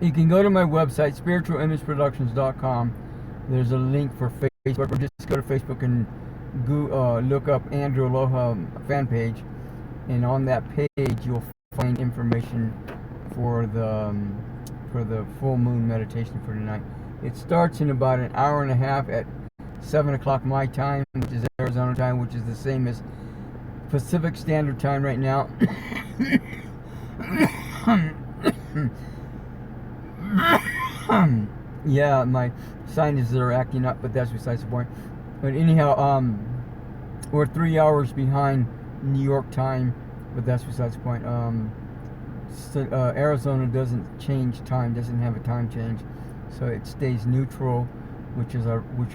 you can go to my website, spiritualimageproductions.com. There's a link for Facebook, or just go to Facebook and look up Andrew Aloha fan page, and on that page you'll find information for the full moon meditation for tonight. It starts in about an hour and a half at 7 o'clock my time, which is Arizona time, which is the same as Pacific Standard Time right now. Yeah, my sinuses are acting up, but that's besides the point. But anyhow, we're 3 hours behind New York time, but that's besides the point. Arizona doesn't change time, doesn't have a time change, so it stays neutral, which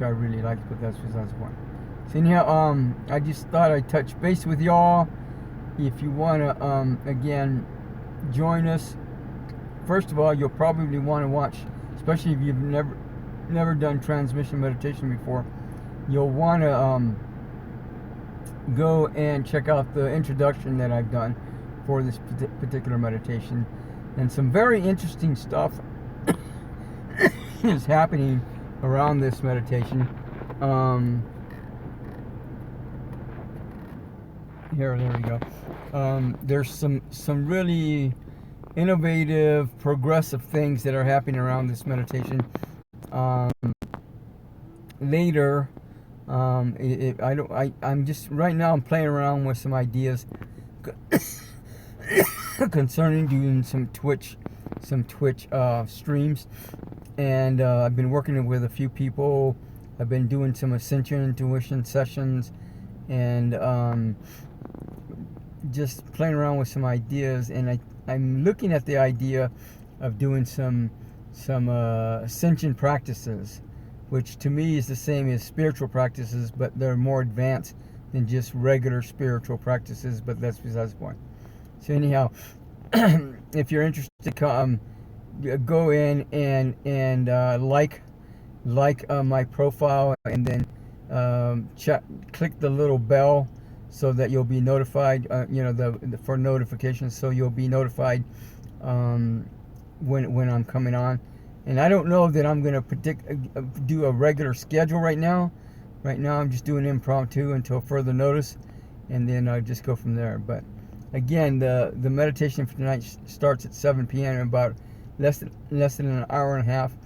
I really like, but that's besides the point. So anyhow, I just thought I'd touch base with y'all. If you wanna again join us, first of all, you'll probably want to watch, especially if you've never done transmission meditation before, you'll want to go and check out the introduction that I've done for this particular meditation, and some very interesting stuff is happening around this meditation. There we go. There's some really innovative, progressive things that are happening around this meditation. Later, I'm just right now. I'm playing around with some ideas concerning doing some Twitch streams, and I've been working with a few people. I've been doing some Ascension Intuition Sessions, and just playing around with some ideas, and I'm looking at the idea of doing some ascension practices, which to me is the same as spiritual practices, but they're more advanced than just regular spiritual practices, but that's besides the point. So anyhow, if you're interested, go in and like my profile, and then click the little bell so that you'll be notified, for notifications, so you'll be notified when I'm coming on. And I don't know that I'm going to do a regular schedule right now. Right now I'm just doing impromptu until further notice, and then I'll just go from there. But again, the meditation for tonight starts at 7 p.m. in about less than an hour and a half.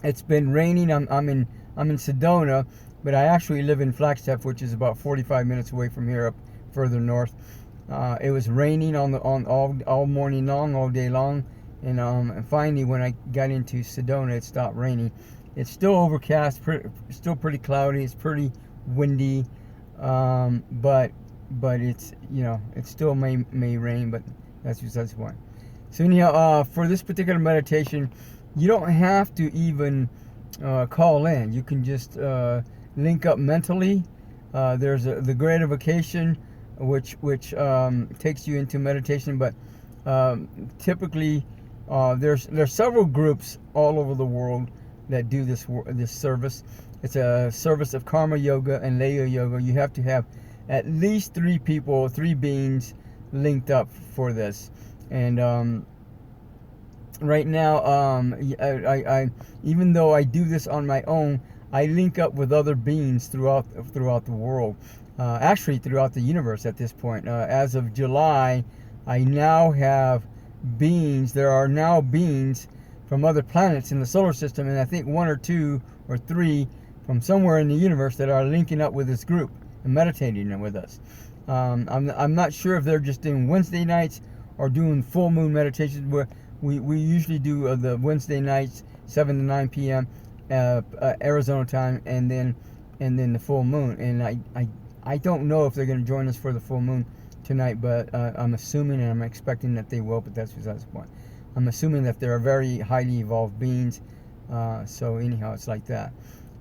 It's been raining. I'm in Sedona, but I actually live in Flagstaff, which is about 45 minutes away from here, up further north. It was raining all morning long, all day long, and finally when I got into Sedona, it stopped raining. It's still overcast, still pretty cloudy. It's pretty windy, but it's it still may rain, but that's besides the point. So anyhow, for this particular meditation, you don't have to even call in. You can just link up mentally. There's the gratification, which takes you into meditation, but typically there's several groups all over the world that do this service. It's a service of karma yoga and Laya yoga. You have to have at least 3 beings linked up for this. And right now, I even though I do this on my own, I link up with other beings throughout the world, actually throughout the universe at this point. As of July, I now have beings. There are now beings from other planets in the solar system, and I think 1 or 2 or 3 from somewhere in the universe that are linking up with this group and meditating with us. I'm not sure if they're just doing Wednesday nights or doing full moon meditations, where we usually do the Wednesday nights 7 to 9 p.m. Arizona time, and then the full moon. And I don't know if they're going to join us for the full moon tonight, but I'm assuming and I'm expecting that they will, but that's besides the point. I'm assuming that they're very highly evolved beings, so anyhow, it's like that.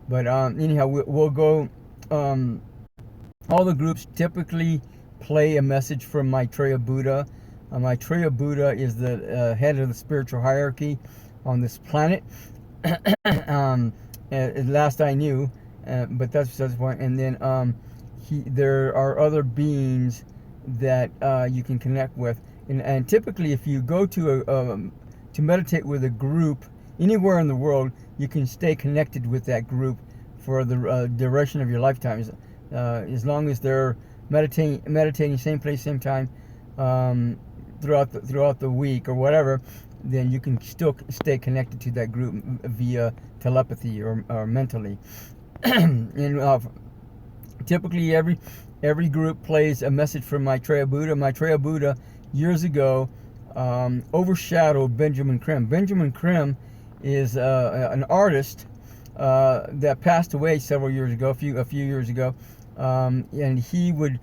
But anyhow, we'll go. All the groups typically play a message from Maitreya Budda. Maitreya Budda is the head of the spiritual hierarchy on this planet. Last I knew, but that's besides the point. And then there are other beings that you can connect with. And typically, if you go to meditate with a group anywhere in the world, you can stay connected with that group for the duration of your lifetime, as long as they're meditating same place, same time, throughout the week or whatever. Then you can still stay connected to that group via telepathy or mentally. And typically every group plays a message from Maitreya Budda. Maitreya Budda years ago overshadowed Benjamin Creme. Benjamin Creme is an artist that passed away several years ago, a few years ago, and he would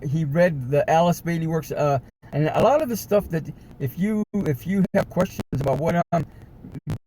he read the Alice Bailey works, and a lot of the stuff that if you have questions about what I'm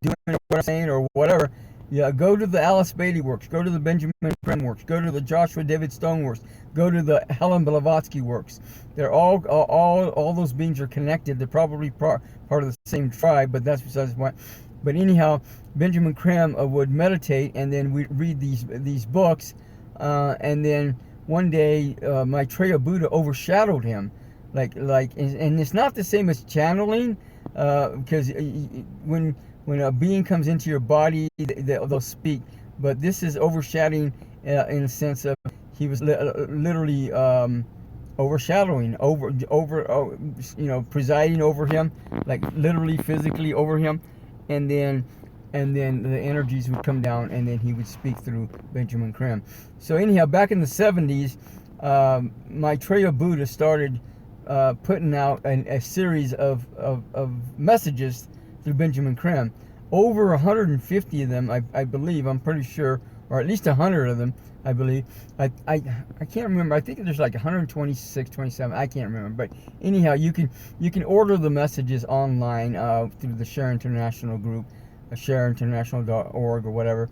doing or what I'm saying or whatever, yeah, go to the Alice Bailey works, go to the Benjamin Creme works, go to the Joshua David Stone works, go to the Helen Blavatsky works. They're all those beings are connected. They're probably part of the same tribe, but that's besides the point. But anyhow, Benjamin Creme would meditate, and then we read these books, and then one day Maitreya Budda overshadowed him, and it's not the same as channeling, because when a being comes into your body, they'll speak. But this is overshadowing in the sense of he was literally overshadowing, presiding over him, like literally, physically over him, and then the energies would come down, and then he would speak through Benjamin Creme. So anyhow, back in the 70s, Maitreya Budda started putting out a series of messages through Benjamin Creme. Over 150 of them, I believe, I'm pretty sure, or at least 100 of them, I believe. I can't remember. I think there's like 126, 27. I can't remember. But anyhow, you can order the messages online through the Share International group, shareinternational.org or whatever.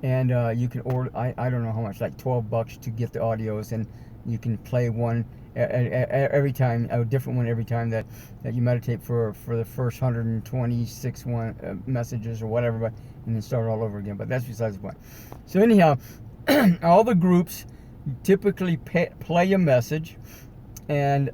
And you can order, I don't know how much, like $12 to get the audios, and you can play one every time, a different one every time that you meditate for the first 126 messages or whatever, and then start all over again. But that's besides the point. So anyhow, all the groups typically play a message, and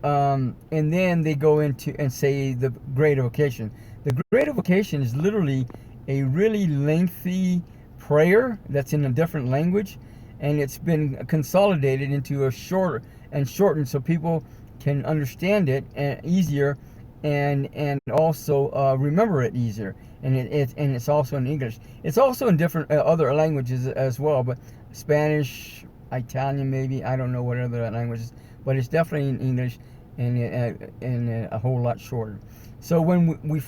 then they go into and say the Great Evocation. The Great Evocation is literally a really lengthy prayer that's in a different language, and it's been consolidated into a shorter and shortened so people can understand it easier, and also remember it easier. And it's also in English. It's also in different other languages as well, but Spanish, Italian, maybe, I don't know what other languages, but it's definitely in English, and a whole lot shorter. So when we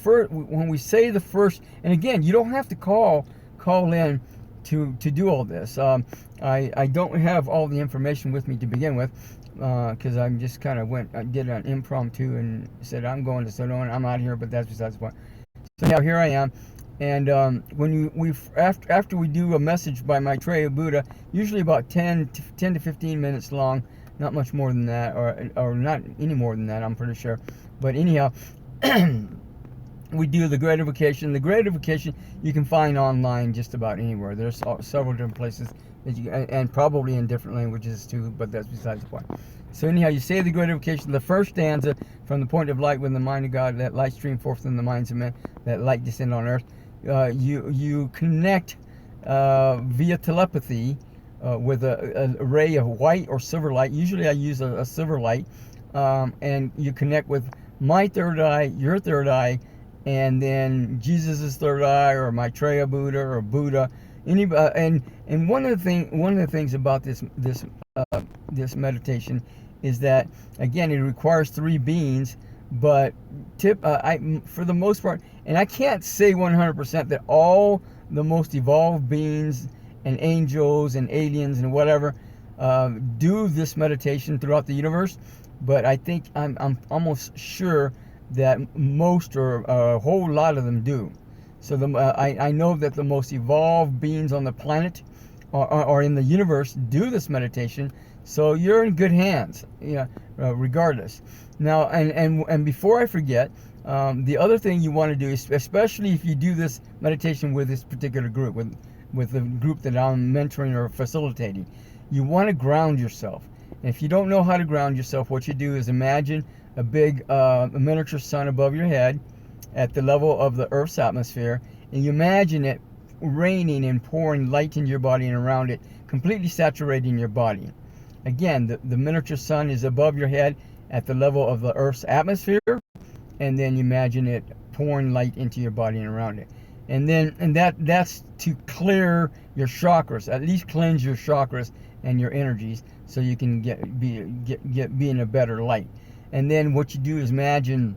say the first, and again, you don't have to call in to do all this. I don't have all the information with me to begin with, because I just kind of did an impromptu and said I'm going to Sedona, I'm out here, but that's besides the point. So now here I am, and after we do a message by Maitreya Budda, usually about 10 to 15 minutes long, not much more than that, or not any more than that, I'm pretty sure. But anyhow, we do the Great Evocation. The Great Evocation you can find online just about anywhere. There's several different places that and probably in different languages too, but that's besides the point. So anyhow, you say the Great Evocation, the first stanza, from the point of light when the mind of God, that light stream forth in the minds of men, that light descend on earth. You connect via telepathy with a ray of white or silver light. Usually I use a silver light, and you connect with my third eye, your third eye, and then Jesus' third eye, or Maitreya Buddha, or Buddha. And one of the things about this meditation is that, again, it requires three beings, but for the most part, and I can't say 100% that all the most evolved beings and angels and aliens and whatever do this meditation throughout the universe, but I think I'm almost sure that most, or a whole lot of them, do. So I know that the most evolved beings on the planet or in the universe do this meditation. So you're in good hands, regardless. Now, and before I forget, the other thing you want to do is, especially if you do this meditation with this particular group, with the group that I'm mentoring or facilitating, you want to ground yourself. And if you don't know how to ground yourself, what you do is imagine a miniature sun above your head at the level of the Earth's atmosphere, and you imagine it raining and pouring light into your body and around it, completely saturating your body. Again, the miniature sun is above your head at the level of the Earth's atmosphere, and then you imagine it pouring light into your body and around it. And that's to clear your chakras, at least cleanse your chakras and your energies, so you can be in a better light. And then what you do is imagine,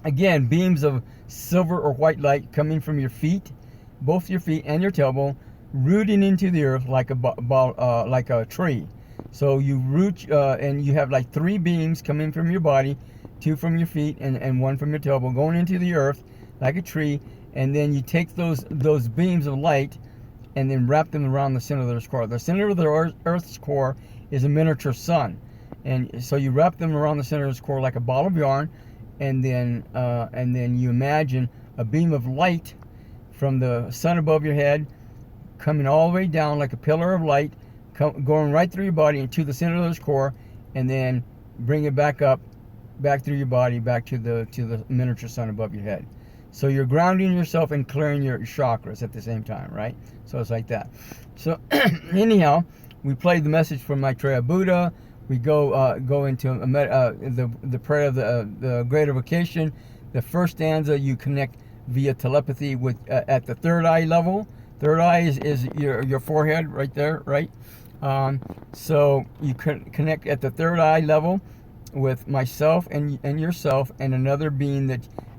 again, beams of silver or white light coming from your feet, both your feet and your tailbone, rooting into the earth like a tree. So you root, and you have like 3 beams coming from your body, 2 from your feet and 1 from your tailbone, going into the earth like a tree. And then you take those beams of light and then wrap them around the center of the Earth's core. The center of the Earth's core is a miniature sun, and so you wrap them around the center of its core like a ball of yarn, and then you imagine a beam of light from the sun above your head coming all the way down like a pillar of light, going right through your body into the center of the Earth's core, and then bring it back up, back through your body, back to the miniature sun above your head. So you're grounding yourself and clearing your chakras at the same time, right? So it's like that. So anyhow, we played the message from Maitreya Budda. We go into the prayer of the Great Vocation. The first stanza you connect via telepathy with at the third eye level. Third eye is your forehead right there, right? So you connect at the third eye level with myself and yourself and another being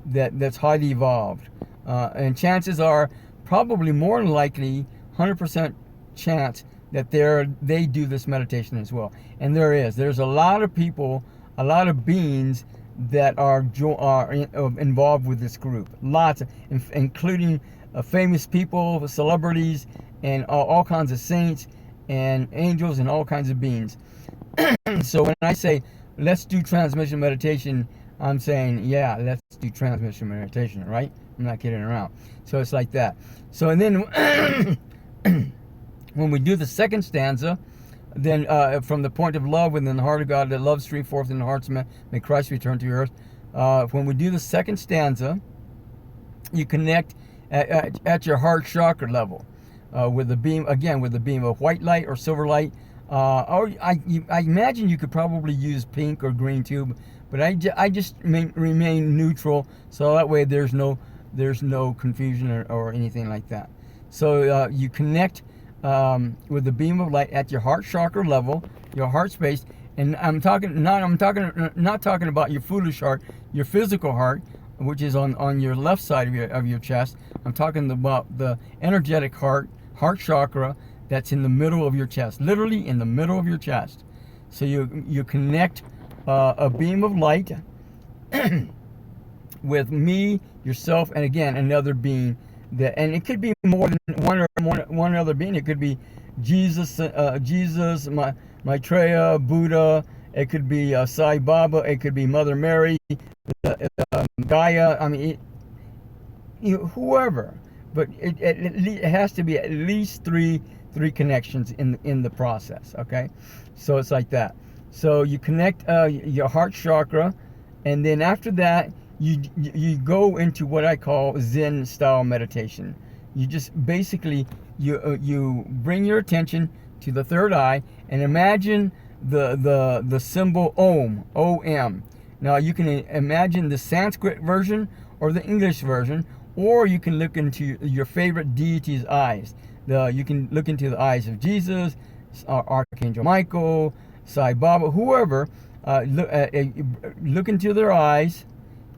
that's highly evolved, and chances are, probably more than likely, 100% chance that they do this meditation as well. And there's a lot of people, a lot of beings that are involved with this group. Lots, including famous people, celebrities, and all kinds of saints and angels and all kinds of beings. So when I say let's do transmission meditation, I'm saying, yeah, let's do transmission meditation, right? I'm not kidding around. So it's like that. So, and then when we do the second stanza, then from the point of love within the heart of God, that love stream forth in the hearts of men, may Christ return to earth. When we do the second stanza, you connect at your heart chakra level with the beam, again, with the beam of white light or silver light. Or I imagine you could probably use pink or green too, but I just remain neutral, so that way there's no confusion or anything like that. So you connect with the beam of light at your heart chakra level, your heart space, and I'm not talking about your foolish heart, your physical heart, which is on your left side of your chest. I'm talking about the energetic heart chakra that's in the middle of your chest, literally in the middle of your chest. So you connect a beam of light with me, yourself, and again another being. And it could be more than one other being. It could be Jesus, Maitreya, Buddha. It could be Sai Baba. It could be Mother Mary, Gaia. I mean, whoever. But it has to be at least three connections in the process. Okay, so it's like that. So you connect your heart chakra, and then after that you go into what I call Zen style meditation. You just basically you bring your attention to the third eye and imagine the symbol Om. Now you can imagine the Sanskrit version or the English version, or you can look into your favorite deity's eyes. You can look into the eyes of Jesus, Archangel Michael, Sai Baba, whoever. Look into their eyes.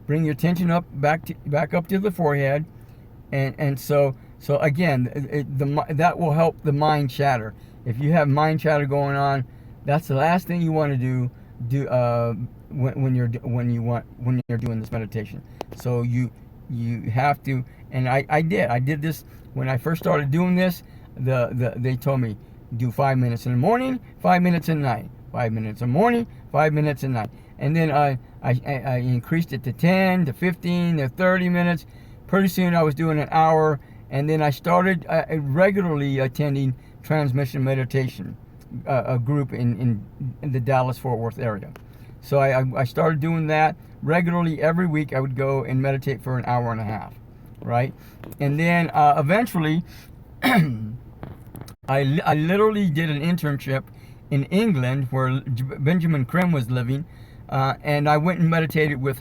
Bring your attention back up to the forehead, and so again, that will help the mind chatter. If you have mind chatter going on, that's the last thing you want to do when you're doing this meditation. So you have to, and I did this when I first started doing this. They told me do 5 minutes in the morning, 5 minutes at night, 5 minutes in the morning, 5 minutes at night, and then I increased it to 10 to 15 to 30 minutes. Pretty soon I was doing an hour, and then I started regularly attending transmission meditation, a group in the Dallas-Fort Worth area. So I started doing that regularly every week. I would go and meditate for an hour and a half, right? And then eventually, I literally did an internship in England where Benjamin Creme was living, and I went and meditated with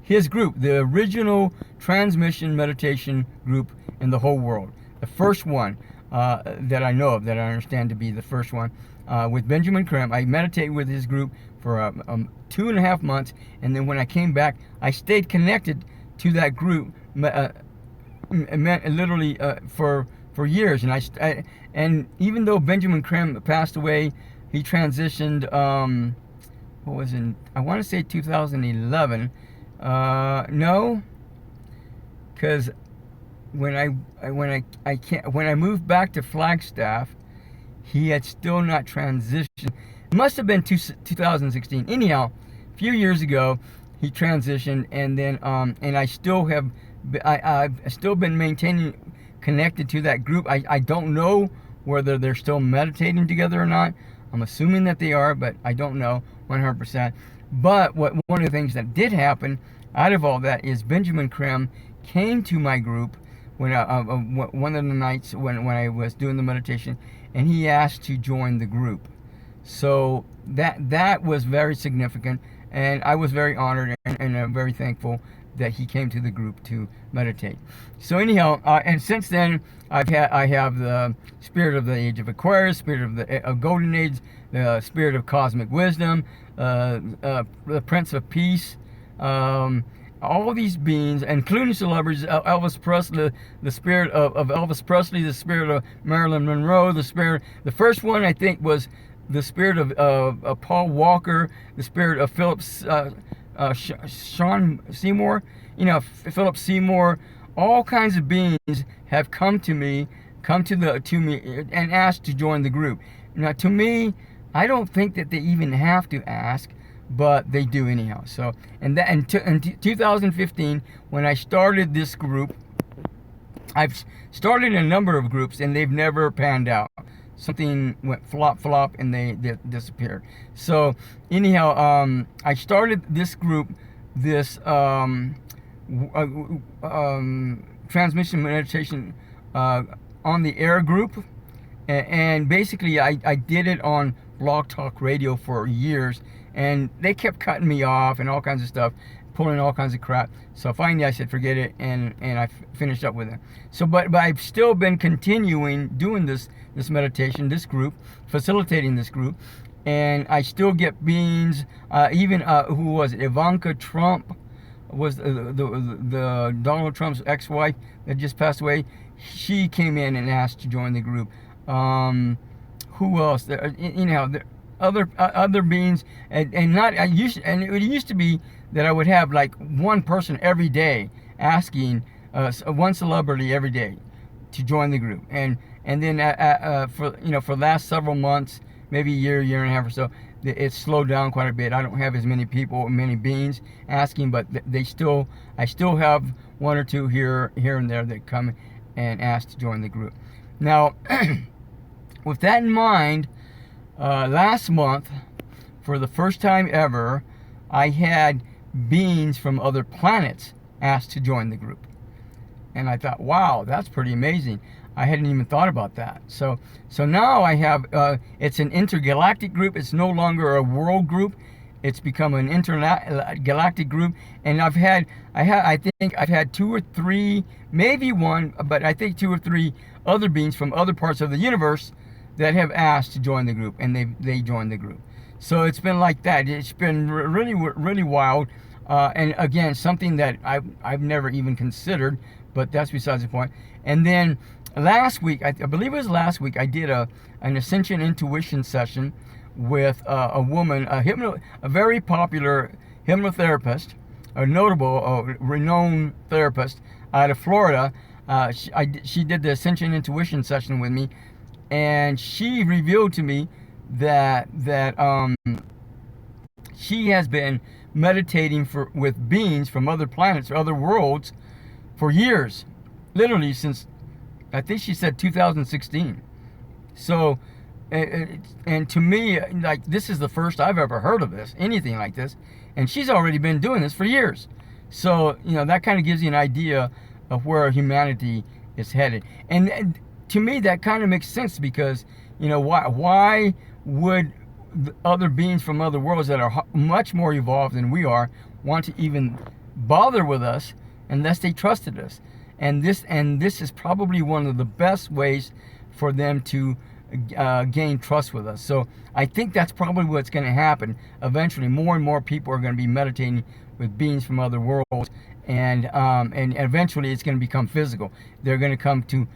his group, the original transmission meditation group in the whole world. The first one that I know of, that I understand to be the first one, with Benjamin Creme. I meditated with his group for 2.5 months, and then when I came back, I stayed connected to that group literally for years. And even though Benjamin Creme passed away, he transitioned. What was in? I want to say 2011. No, because when I moved back to Flagstaff, he had still not transitioned. It must have been 2016. Anyhow, a few years ago, he transitioned, and then and I've still been maintaining connected to that group. I don't know whether they're still meditating together or not. I'm assuming that they are, but I don't know 100%. But one of the things that did happen out of all that is Benjamin Creme came to my group when one of the nights when I was doing the meditation, and he asked to join the group. So that was very significant, and I was very honored and very thankful that he came to the group to meditate. So anyhow, and since then I have the spirit of the Age of Aquarius, spirit of the Golden Age, the spirit of cosmic wisdom, the Prince of Peace, all these beings, including celebrities, Elvis Presley, the spirit of Elvis Presley, the spirit of Marilyn Monroe, the first one I think was the spirit of Paul Walker, the spirit of Sean Seymour, Philip Seymour. All kinds of beings have come to me and asked to join the group. Now, to me, I don't think that they even have to ask, but they do anyhow. So, in 2015, when I started this group, I've started a number of groups, and they've never panned out. Something went flop, and they disappeared. So anyhow, I started this group, this transmission meditation on the air group, and basically I did it on Blog Talk Radio for years, and they kept cutting me off and all kinds of stuff, pulling all kinds of crap. So finally I said forget it, and I finished up with it. So but I've still been continuing doing this meditation, this group, facilitating this group, and I still get beings. Even who was it? Ivanka Trump was the Donald Trump's ex-wife that just passed away. She came in and asked to join the group. Who else? There other beings, and it used to be that I would have like one person every day asking, one celebrity every day to join the group, and then for the last several months, maybe a year and a half or so, it's slowed down quite a bit. I don't have as many people, many beings asking, but I still have one or two here and there that come and ask to join the group. Now, with that in mind, last month, for the first time ever, I had beings from other planets asked to join the group. And I thought, wow, that's pretty amazing. I hadn't even thought about that. So now I have, it's an intergalactic group. It's no longer a world group. It's become an intergalactic group. And I think I've had 2 or 3, maybe one, but I think 2 or 3 other beings from other parts of the universe that have asked to join the group, and they joined the group. So it's been like that. It's been really wild, and again, something that I've never even considered, but that's besides the point. And then last week, I believe it was last week, I did an Ascension Intuition Session with a woman, a very popular hypnotherapist, a notable, renowned therapist out of Florida. She did the Ascension Intuition Session with me, and she revealed to me that she has been meditating with beings from other planets or other worlds for years, literally since, I think she said 2016. So and to me, like, this is the first I've ever heard of this, anything like this, and she's already been doing this for years. So that kind of gives you an idea of where humanity is headed, and to me that kind of makes sense, because why would other beings from other worlds that are much more evolved than we are want to even bother with us unless they trusted us? And this is probably one of the best ways for them to gain trust with us. So I think that's probably what's going to happen. Eventually, more and more people are going to be meditating with beings from other worlds, and eventually it's going to become physical. They're going to come to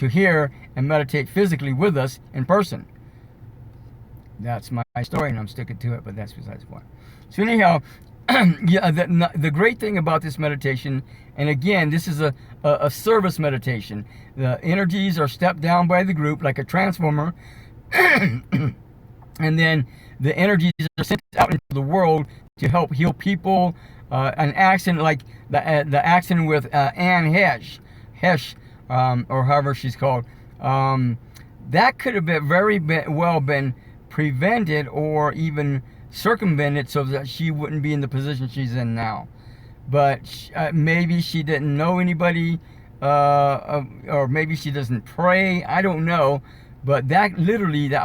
here and meditate physically with us in person. That's my story, and I'm sticking to it, but that's besides the point. So anyhow, yeah, the great thing about this meditation, and again, this is a service meditation. The energies are stepped down by the group like a transformer, and then the energies are sent out into the world to help heal people. An accident like the accident with Anne Hesh, or however she's called, that could have been prevented or even circumvented so that she wouldn't be in the position she's in now. But maybe she didn't know anybody, or maybe she doesn't pray. I don't know. But that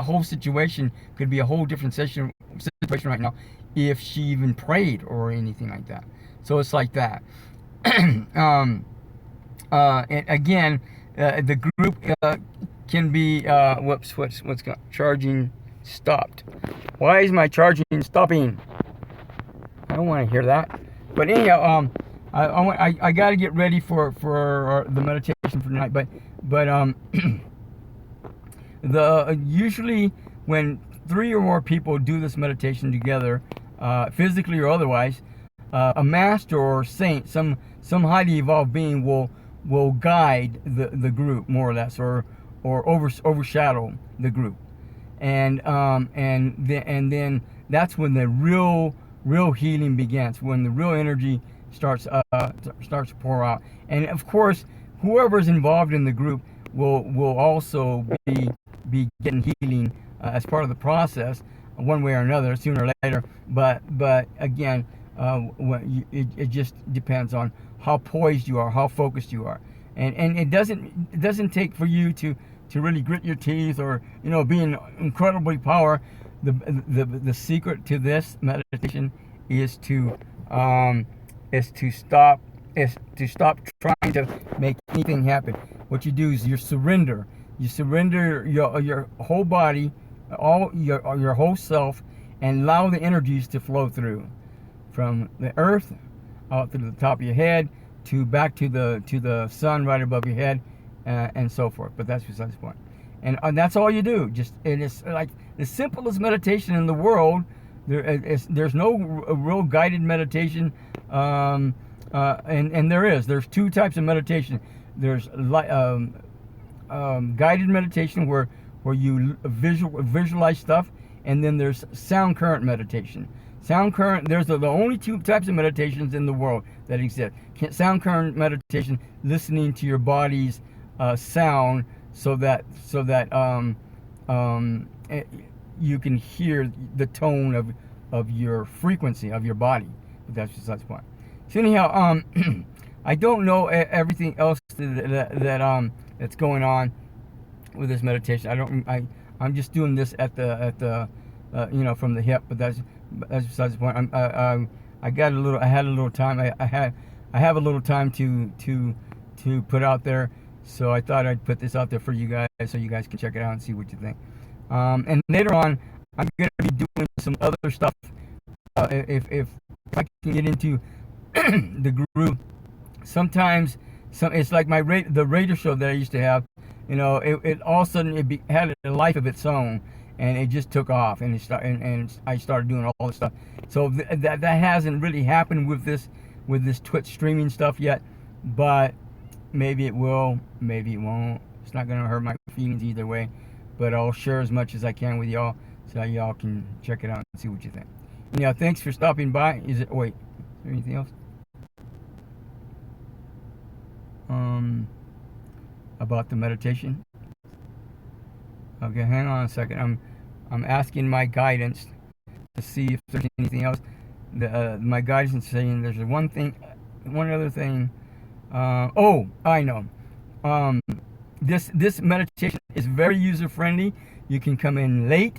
whole situation could be a whole different situation right now if she even prayed or anything like that. So it's like that. And again, the group can be what's charging stopped. Why is my charging stopping? I don't want to hear that. But anyhow, I got to get ready for the meditation for tonight. But usually when 3 or more people do this meditation together, physically or otherwise, a master or saint, some highly evolved being will guide the group more or less, or overshadow the group, and then that's when the real healing begins, when the real energy starts to pour out. And of course, whoever's involved in the group will also be getting healing as part of the process, one way or another, sooner or later. But again, it just depends on how poised you are, how focused you are, and it doesn't take for you to really grit your teeth or be in incredibly power. The secret to this meditation is to stop trying to make anything happen. What you do is you surrender your whole body, your whole self, and allow the energies to flow through from the earth out to the top of your head to back to the sun right above your head, and so forth. But that's besides the point. And that's all you do. It is like the simplest meditation in the world. There's no real guided meditation, and there's 2 types of meditation. There's guided meditation where you visualize stuff, and then there's sound current meditation. Sound current, there's the only 2 types of meditations in the world that exist. Sound current meditation, listening to your body's sound, so that you can hear the tone of your frequency of your body. But that's besides the point. So anyhow, I don't know everything else that's going on with this meditation. I'm just doing this at the from the hip. But that's besides the point. I had a little time. I have a little time to put out there. So I thought I'd put this out there for you guys, so you guys can check it out and see what you think. And later on, I'm going to be doing some other stuff. If I can get into the group, sometimes it's like the radio show that I used to have. It all of a sudden had a life of its own, and it just took off, and I started doing all this stuff. So that hasn't really happened with this Twitch streaming stuff yet, but maybe it will, maybe it won't. It's not going to hurt my feelings either way, but I'll share as much as I can with y'all so y'all can check it out and see what you think. Thanks for stopping by. Wait, is there anything else? About the meditation? Okay, hang on a second. I'm asking my guidance to see if there's anything else. My guidance is saying there's one other thing. Oh, I know. Um, this meditation is very user friendly. You can come in late.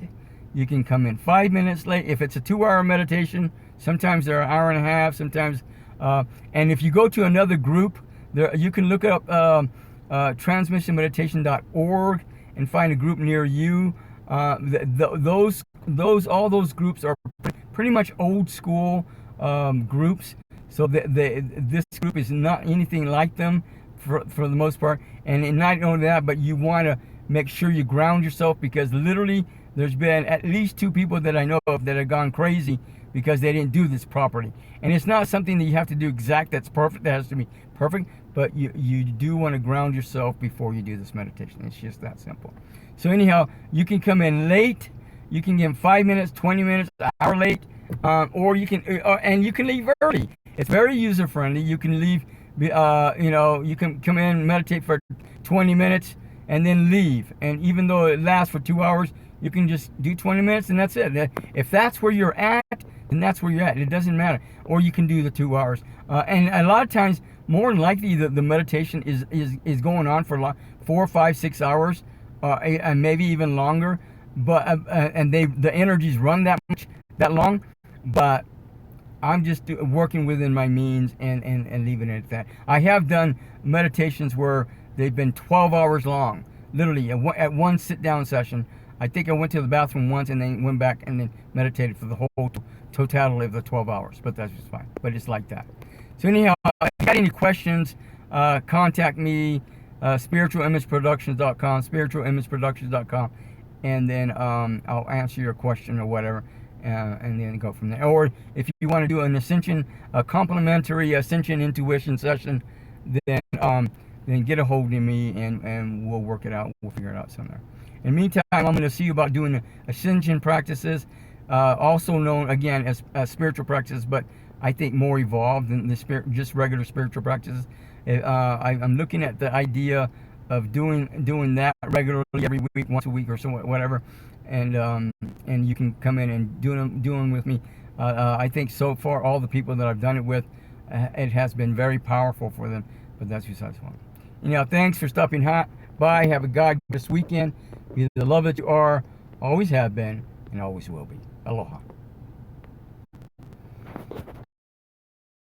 You can come in 5 minutes late. If it's a 2-hour meditation, sometimes they're an hour and a half. Sometimes, and if you go to another group, there you can look up transmissionmeditation.org and find a group near you. All those groups are pretty much old school groups. So this group is not anything like them for the most part. And not only that, but you want to make sure you ground yourself, because literally there's been at least 2 people that I know of that have gone crazy because they didn't do this properly. And it's not something that you have to do exact that's perfect, that has to be perfect, but you do want to ground yourself before you do this meditation. It's just that simple. So anyhow, you can come in late. You can give 5 minutes, 20 minutes, an hour late, or you can and you can leave early. It's very user friendly. You can leave, you can come in, meditate for 20 minutes, and then leave. And even though it lasts for 2 hours, you can just do 20 minutes and that's it. If that's where you're at, then that's where you're at. It doesn't matter. Or you can do the 2 hours. And a lot of times, more than likely, the meditation is going on for 4, 5, 6 hours, and maybe even longer. But and the energies run that long. But I'm just working within my means and leaving it at that. I have done meditations where they've been 12 hours long, literally at one sit-down session. I think I went to the bathroom once and then went back and then meditated for the whole totality of the 12 hours. But that's just fine. But it's like that. So anyhow, if you got any questions, contact me, spiritualimageproductions.com, spiritualimageproductions.com, and then I'll answer your question or whatever. And then go from there. Or if you want to do an a complimentary Ascension Intuition Session, then get a hold of me and we'll work it out. We'll figure it out somewhere. In the meantime, I'm going to see you about doing Ascension practices, also known again as spiritual practices, but I think more evolved than just regular spiritual practices. I'm looking at the idea of doing that regularly every week, once a week or so, whatever. And you can come in and do them with me. I think so far all the people that I've done it with, it has been very powerful for them. But that's besides the point. Anyhow, thanks for stopping by. Have a God-blessed weekend. Be the love that you are, always have been, and always will be. Aloha.